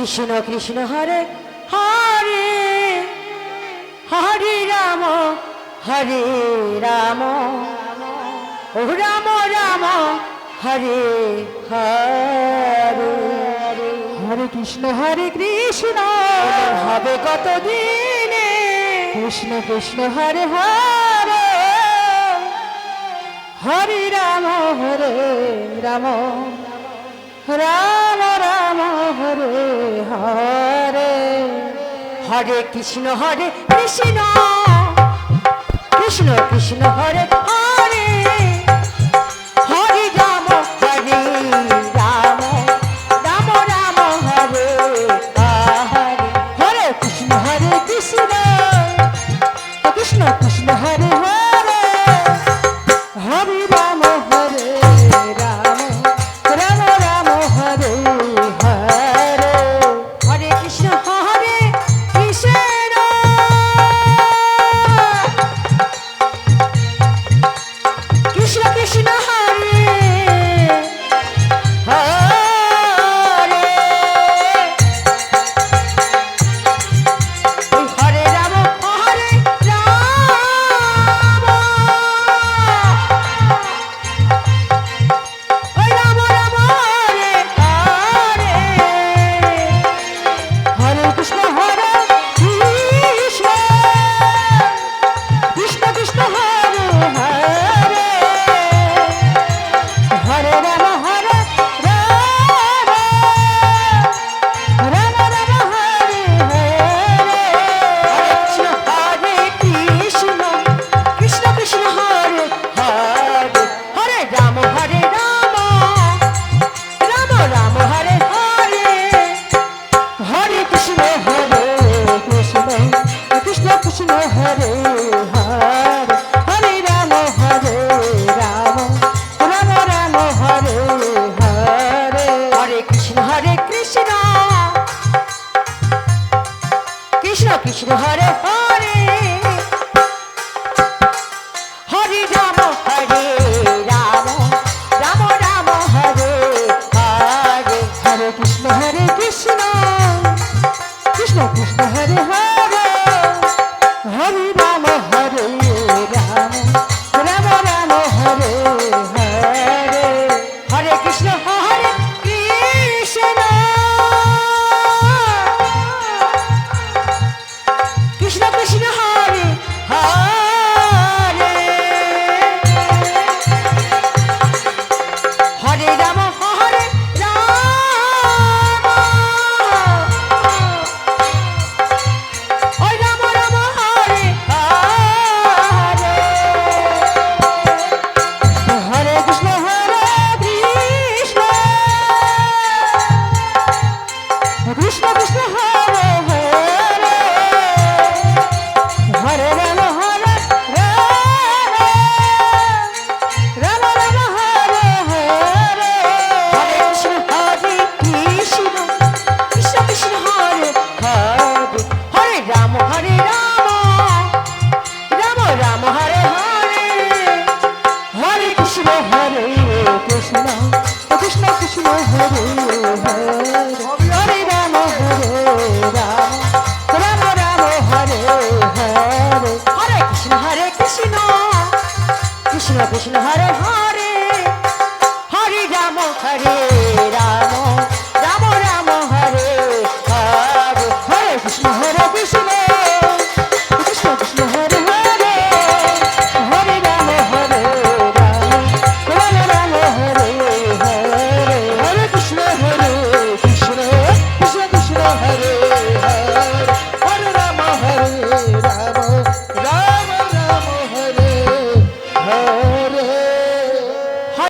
কৃষ্ণ কৃষ্ণ হরে হরে হরে রাম হরে রাম ও রাম রাম হরে হরে হরে কৃষ্ণ হরে কৃষ্ণ হবে কতদিনে কৃষ্ণ কৃষ্ণ হরে হরে হরে রাম রাম রাম রাম হরে হরে হরে কৃষ্ণ কৃষ্ণ কৃষ্ণ হরে হরে হরে রাম রাম রাম রাম হরে হরে হরে কৃষ্ণ কৃষ্ণ কৃষ্ণ হরে হরে হরে রাম রাম রাম রাম হরে হরে হরে কৃষ্ণ কৃষ্ণ কৃষ্ণ কৃষ্ণ হরে হরে হরে রাম ওই রাম রাম হরে হরে হরে কৃষ্ণ কৃষ্ণ কৃষ্ণ কৃষ্ণ হরে হরে হরে রাম রাম রাম রাম হরে হরে কৃষ্ণ কৃষ্ণ কৃষ্ণ হরে হরে হরে রাম রাম রাম হরে হরে হরে কৃষ্ণ কৃষ্ণ কৃষ্ণ কৃষ্ণ হরে হরে হরে রাম রাম রাম রাম হরে হরে হরে কৃষ্ণ কৃষ্ণ কৃষ্ণ কৃষ্ণ হরে হরে হরে রাম রাম রাম রাম হরে হরে হরে কৃষ্ণ কৃষ্ণ কৃষ্ণ কৃষ্ণ হরে হরে হরে রাম রাম রাম রাম হরে হরে হরে কৃষ্ণ কৃষ্ণ কৃষ্ণ কৃষ্ণ হরে হরে হরে রাম ওই রাম রাম হরে হরে হরে কৃষ্ণ কৃষ্ণ কৃষ্ণ কৃষ্ণ হরে হরে হরে রাম রাম রাম হরে হরে হরে কৃষ্ণ কৃষ্ণ কৃষ্ণ হরে হরে হরে রাম রাম রাম হরে হরে হরে কৃষ্ণ কৃষ্ণ কৃষ্ণ কৃষ্ণ হরে হরে হরে রাম রাম রাম রাম হরে হরে হরে কৃষ্ণ কৃষ্ণ কৃষ্ণ হরে হরে হরে রাম